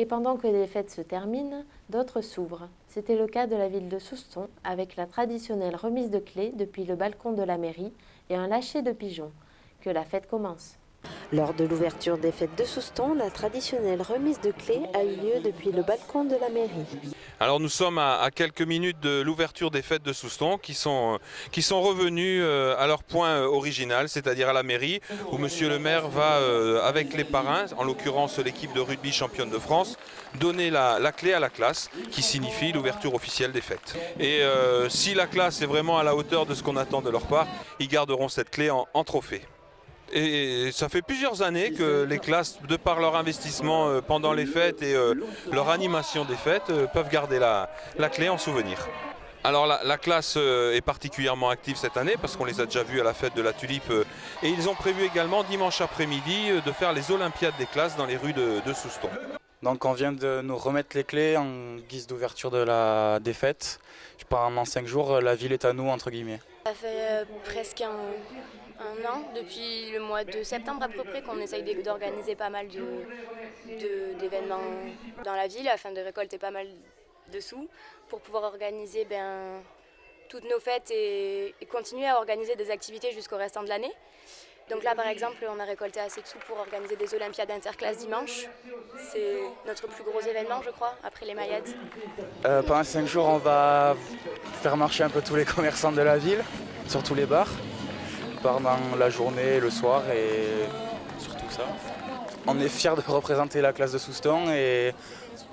Et pendant que les fêtes se terminent, d'autres s'ouvrent. C'était le cas de la ville de Souston, avec la traditionnelle remise de clés depuis le balcon de la mairie et un lâcher de pigeons. Que la fête commence. Lors de l'ouverture des fêtes de Souston, la traditionnelle remise de clés a eu lieu depuis le balcon de la mairie. Alors nous sommes à quelques minutes de l'ouverture des fêtes de Souston qui sont revenus à leur point original, c'est-à-dire à la mairie, où monsieur le maire va, avec les parrains, en l'occurrence l'équipe de rugby championne de France, donner la clé à la classe, qui signifie l'ouverture officielle des fêtes. Et si la classe est vraiment à la hauteur de ce qu'on attend de leur part, ils garderont cette clé en trophée. Et ça fait plusieurs années que les classes, de par leur investissement pendant les fêtes et leur animation des fêtes, peuvent garder la clé en souvenir. Alors la classe est particulièrement active cette année parce qu'on les a déjà vus à la fête de la Tulipe et ils ont prévu également dimanche après-midi de faire les Olympiades des classes dans les rues de Souston. Donc on vient de nous remettre les clés en guise d'ouverture des fêtes. Pendant 5 jours, la ville est à nous, entre guillemets. Ça fait presque un an, depuis le mois de septembre à peu près, qu'on essaye d'organiser pas mal d'événements dans la ville afin de récolter pas mal de sous pour pouvoir organiser toutes nos fêtes et continuer à organiser des activités jusqu'au restant de l'année. Donc là, par exemple, on a récolté assez de sous pour organiser des Olympiades interclasses dimanche. C'est notre plus gros événement, je crois, après les Mayades. Pendant 5 jours, on va faire marcher un peu tous les commerçants de la ville, surtout les bars, pendant la journée, le soir et surtout ça. On est fiers de représenter la classe de Souston et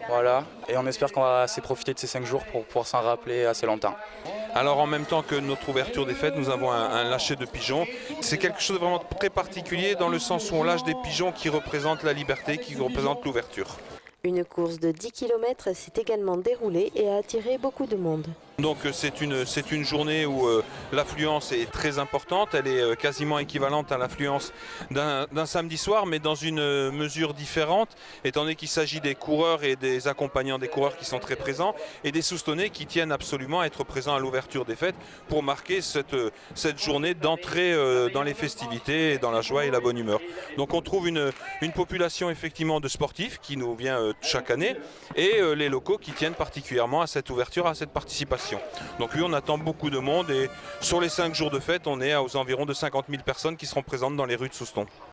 voilà. Et on espère qu'on va assez profiter de ces 5 jours pour pouvoir s'en rappeler assez longtemps. Alors en même temps que notre ouverture des fêtes, nous avons un lâcher de pigeons. C'est quelque chose de vraiment très particulier dans le sens où on lâche des pigeons qui représentent la liberté, qui représentent l'ouverture. Une course de 10 km s'est également déroulée et a attiré beaucoup de monde. Donc c'est une journée où l'affluence est très importante, elle est quasiment équivalente à l'affluence d'un samedi soir, mais dans une mesure différente, étant donné qu'il s'agit des coureurs et des accompagnants des coureurs qui sont très présents, et des Soustonnais qui tiennent absolument à être présents à l'ouverture des fêtes pour marquer cette journée d'entrée dans les festivités et dans la joie et la bonne humeur. Donc on trouve une population effectivement de sportifs qui nous vient chaque année, et les locaux qui tiennent particulièrement à cette ouverture, à cette participation. Donc oui, on attend beaucoup de monde et sur les 5 jours de fête, on est aux environs de 50 000 personnes qui seront présentes dans les rues de Souston.